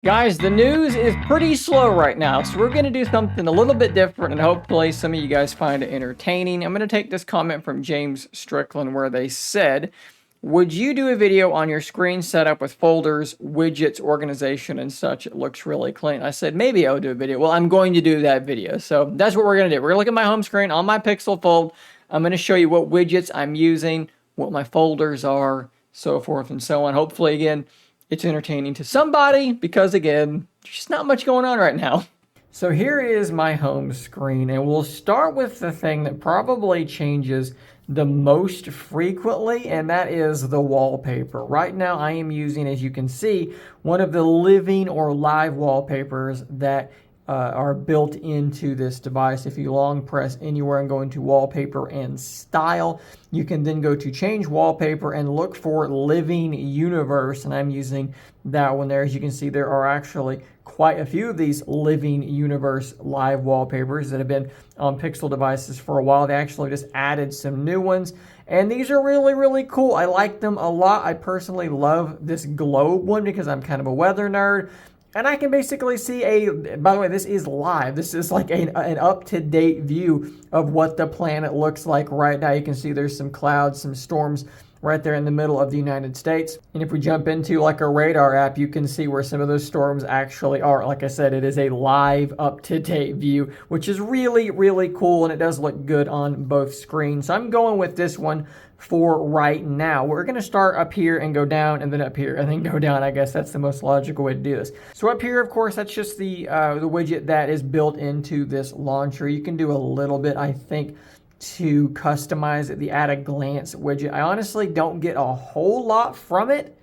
Guys, the news is pretty slow right now, so we're going to do something a little bit different, and hopefully some of you guys find it entertaining. I'm going to take this comment from James Strickland where they said, would you do a video on your screen setup with folders, widgets, organization, and such? It looks really clean. I said, maybe I'll do a video. Well, I'm going to do that video, so that's what we're going to do. We're going to look at my home screen on my Pixel Fold. I'm going to show you what widgets I'm using, what my folders are, so forth and so on. Hopefully, again, it's entertaining to somebody because, again, there's just not much going on right now. So here is my home screen, and we'll start with the thing that probably changes the most frequently, and that is the wallpaper. Right now, I am using, as you can see, one of the living or live wallpapers that are built into this device. If you long press anywhere and go into wallpaper and style, you can then go to change wallpaper and look for living universe, and I'm using that one there. As you can see, there are actually quite a few of these living universe live wallpapers that have been on Pixel devices for a while. They actually just added some new ones, and these are really, really cool. I like them a lot. I personally love this globe one because I'm kind of a weather nerd. And I can basically see by the way, this is live. This is like an up-to-date view of what the planet looks like right now. You can see there's some clouds, some storms right there in the middle of the United States. And if we jump into like a radar app, you can see where some of those storms actually are. Like I said, it is a live, up-to-date view, which is really, really cool. And it does look good on both screens. So I'm going with this one for right now. We're going to start up here and go down, and then up here and then go down. I guess that's the most logical way to do this. So up here, of course, that's just the widget that is built into this launcher. You can do a little bit, I think, to customize the at-a-glance widget. I honestly don't get a whole lot from it,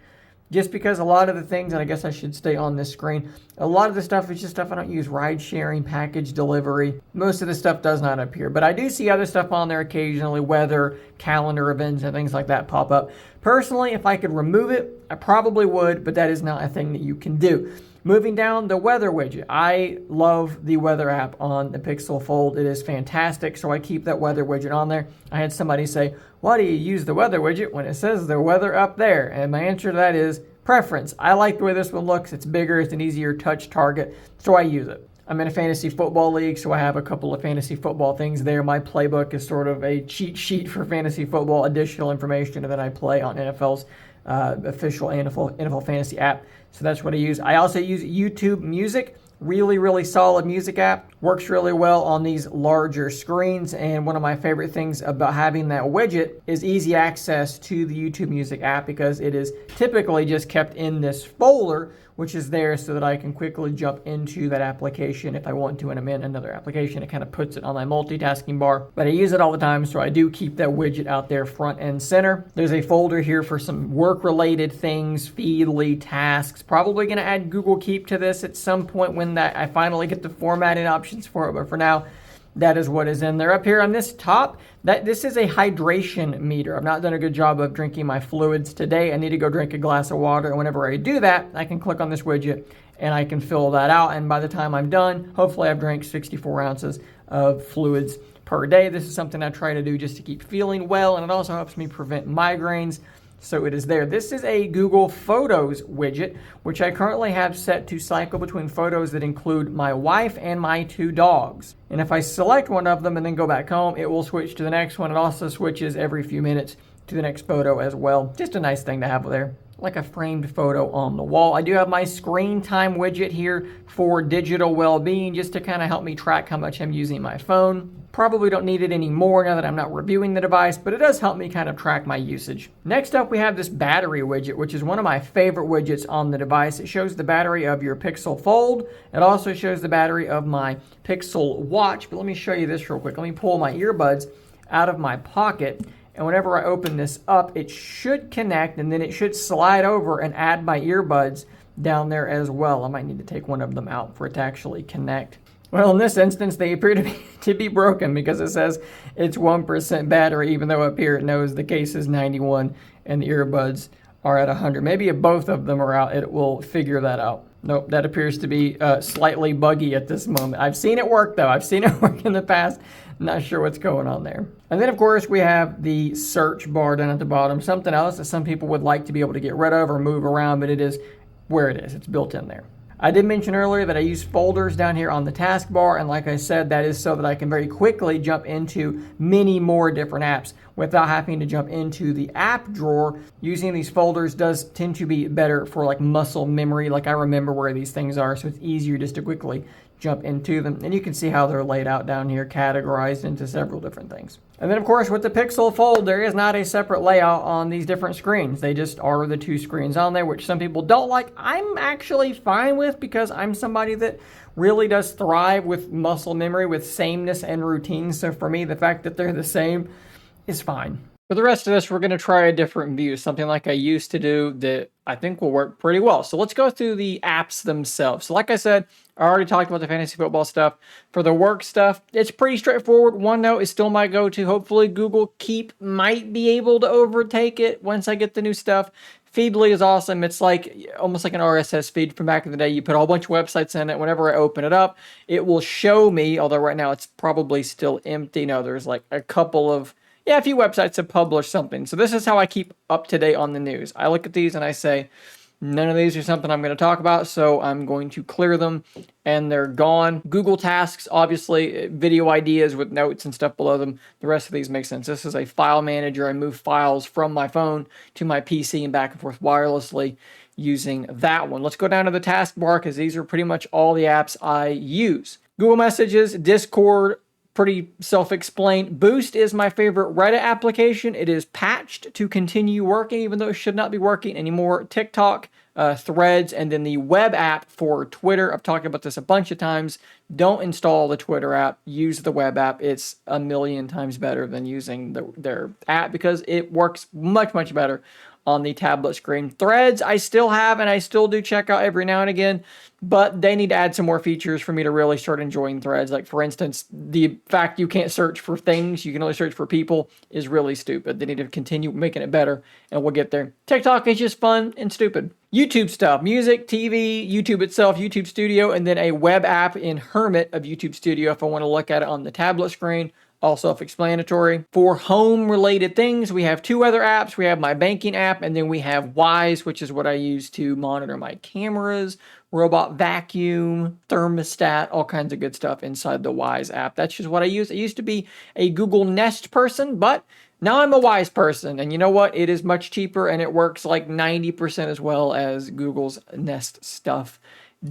just because a lot of the things, and I guess I should stay on this screen, a lot of the stuff is just stuff I don't use. Ride sharing, package delivery. Most of the stuff does not appear, but I do see other stuff on there occasionally, weather, calendar events, and things like that pop up. Personally, if I could remove it, I probably would, but that is not a thing that you can do. Moving down, the weather widget. I love the weather app on the Pixel Fold. It is fantastic, so I keep that weather widget on there. I had somebody say, why do you use the weather widget when it says the weather up there? And my answer to that is preference. I like the way this one looks. It's bigger, it's an easier touch target, so I use it. I'm in a fantasy football league, so I have a couple of fantasy football things there. My playbook is sort of a cheat sheet for fantasy football, additional information that I play on NFL's official NFL fantasy app. So that's what I use. I also use YouTube Music. Really, really solid music app. Works really well on these larger screens. And one of my favorite things about having that widget is easy access to the YouTube Music app, because it is typically just kept in this folder, which is there so that I can quickly jump into that application if I want to, and I'm in another application. It kind of puts it on my multitasking bar, but I use it all the time, so I do keep that widget out there front and center. There's a folder here for some work-related things, Feedly, tasks. Probably going to add Google Keep to this at some point when I finally get the formatting options for it, but for now, that is what is in there. Up here on this top, this is a hydration meter. I've not done a good job of drinking my fluids today. I need to go drink a glass of water, and whenever I do that, I can click on this widget and I can fill that out, and by the time I'm done, hopefully I've drank 64 ounces of fluids per day. This is something I try to do just to keep feeling well, and it also helps me prevent migraines. So it is there. This is a Google Photos widget, which I currently have set to cycle between photos that include my wife and my 2 dogs. And if I select one of them and then go back home, it will switch to the next one. It also switches every few minutes to the next photo as well. Just a nice thing to have there, like a framed photo on the wall. I do have my screen time widget here for digital well-being, just to kind of help me track how much I'm using my phone. Probably don't need it anymore now that I'm not reviewing the device, but it does help me kind of track my usage. Next up, we have this battery widget, which is one of my favorite widgets on the device. It shows the battery of your Pixel Fold. It also shows the battery of my Pixel Watch, but let me show you this real quick. Let me pull my earbuds out of my pocket, and whenever I open this up, it should connect, and then it should slide over and add my earbuds down there as well. I might need to take one of them out for it to actually connect. Well, in this instance, they appear to be broken, because it says it's 1% battery, even though up here it knows the case is 91 and the earbuds are at 100. Maybe if both of them are out, it will figure that out. Nope, that appears to be slightly buggy at this moment. I've seen it work, though. I've seen it work in the past. Not sure what's going on there. And then, of course, we have the search bar down at the bottom. Something else that some people would like to be able to get rid of or move around, but it is where it is. It's built in there. I did mention earlier that I use folders down here on the taskbar, and like I said, that is so that I can very quickly jump into many more different apps without having to jump into the app drawer. Using these folders does tend to be better for like muscle memory, like I remember where these things are, so it's easier just to quickly jump into them. And you can see how they're laid out down here, categorized into several different things. And then of course with the Pixel Fold, there is not a separate layout on these different screens. They just are the two screens on there, which some people don't like. I'm actually fine with, because I'm somebody that really does thrive with muscle memory, with sameness and routine. So for me, the fact that they're the same is fine. For the rest of this, we're going to try a different view, something like I used to do that I think will work pretty well. So let's go through the apps themselves. So like I said, I already talked about the fantasy football stuff. For the work stuff, it's pretty straightforward. OneNote is still my go-to. Hopefully Google Keep might be able to overtake it once I get the new stuff. Feedly is awesome. It's like almost like an RSS feed from back in the day. You put a whole bunch of websites in it. Whenever I open it up, it will show me, although right now it's probably still empty. No, there's like a couple of, a few websites have published something. So this is how I keep up to date on the news. I look at these and I say, none of these are something I'm going to talk about, so I'm going to clear them, and they're gone. Google Tasks, obviously, video ideas with notes and stuff below them. The rest of these make sense. This is a file manager. I move files from my phone to my PC and back and forth wirelessly using that one. Let's go down to the taskbar, because these are pretty much all the apps I use. Google Messages, Discord, pretty self-explained. Boost is my favorite Reddit application. It is patched to continue working, even though it should not be working anymore. TikTok, Threads, and then the web app for Twitter. I've talked about this a bunch of times. Don't install the Twitter app. Use the web app. It's a million times better than using their app, because it works much, much better on the tablet screen. Threads, I still have and I still do check out every now and again, but they need to add some more features for me to really start enjoying Threads. Like, for instance, the fact you can't search for things, you can only search for people, is really stupid. They need to continue making it better, and we'll get there. TikTok is just fun and stupid. YouTube stuff, music, TV, YouTube itself, YouTube Studio, and then a web app in Hermit of YouTube Studio if I want to look at it on the tablet screen. All self-explanatory. For home-related things, we have two other apps. We have my banking app, and then we have Wise, which is what I use to monitor my cameras, robot vacuum, thermostat, all kinds of good stuff inside the Wise app. That's just what I use. I used to be a Google Nest person, but now I'm a Wise person, and you know what? It is much cheaper, and it works like 90% as well as Google's Nest stuff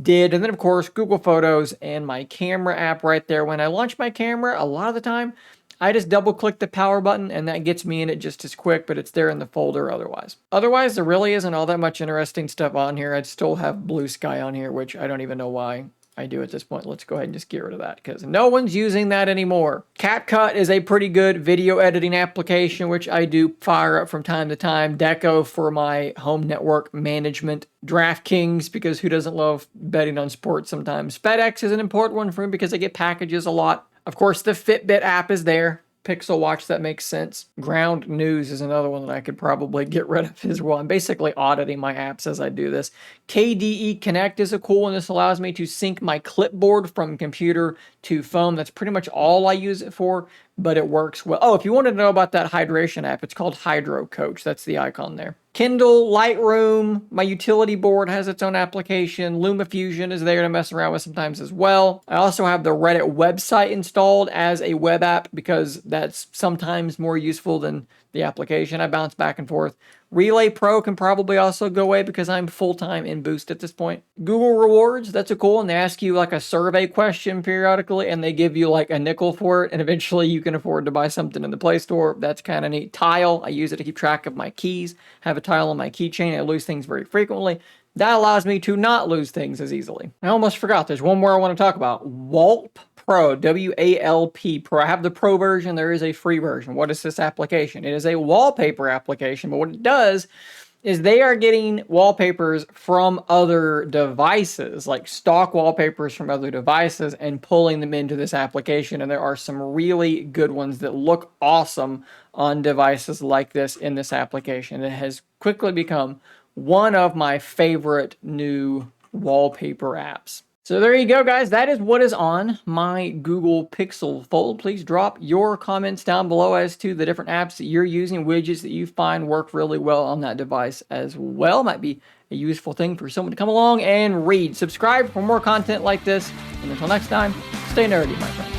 did. And then of course Google Photos and my camera app right there. When I launch my camera, a lot of the time I just double click the power button and that gets me in it just as quick, but it's there in the folder otherwise. Otherwise, there really isn't all that much interesting stuff on here. I'd still have Blue Sky on here, which I don't even know why I do at this point. Let's go ahead and just get rid of that, because no one's using that anymore. CapCut is a pretty good video editing application, which I do fire up from time to time. Deco for my home network management. DraftKings, because who doesn't love betting on sports sometimes. FedEx is an important one for me because I get packages a lot. Of course, the Fitbit app is there. Pixel Watch, that makes sense. Ground News is another one that I could probably get rid of as well. I'm basically auditing my apps as I do this. KDE Connect is a cool one. This allows me to sync my clipboard from computer to phone. That's pretty much all I use it for, but it works well. Oh, if you wanted to know about that hydration app, it's called Hydro Coach. That's the icon there. Kindle, Lightroom, my utility board has its own application. LumaFusion is there to mess around with sometimes as well. I also have the Reddit website installed as a web app because that's sometimes more useful than the application. I bounce back and forth. Relay Pro can probably also go away because I'm full-time in Boost at this point. Google Rewards, that's a cool one. They ask you like a survey question periodically and they give you like a nickel for it, and eventually you can afford to buy something in the Play Store. That's kind of neat. Tile, I use it to keep track of my keys. Have a tile on my keychain. I lose things very frequently. That allows me to not lose things as easily. I almost forgot. There's one more I want to talk about. Walp Pro, W-A-L-P Pro. I have the Pro version. There is a free version. What is this application? It is a wallpaper application, but what it does is they are getting wallpapers from other devices, like stock wallpapers from other devices, and pulling them into this application. And there are some really good ones that look awesome on devices like this in this application. It has quickly become one of my favorite new wallpaper apps. So there you go, guys. That is what is on my Google Pixel Fold. Please drop your comments down below as to the different apps that you're using, widgets that you find work really well on that device as well. Might be a useful thing for someone to come along and read. Subscribe for more content like this. And until next time, stay nerdy, my friends.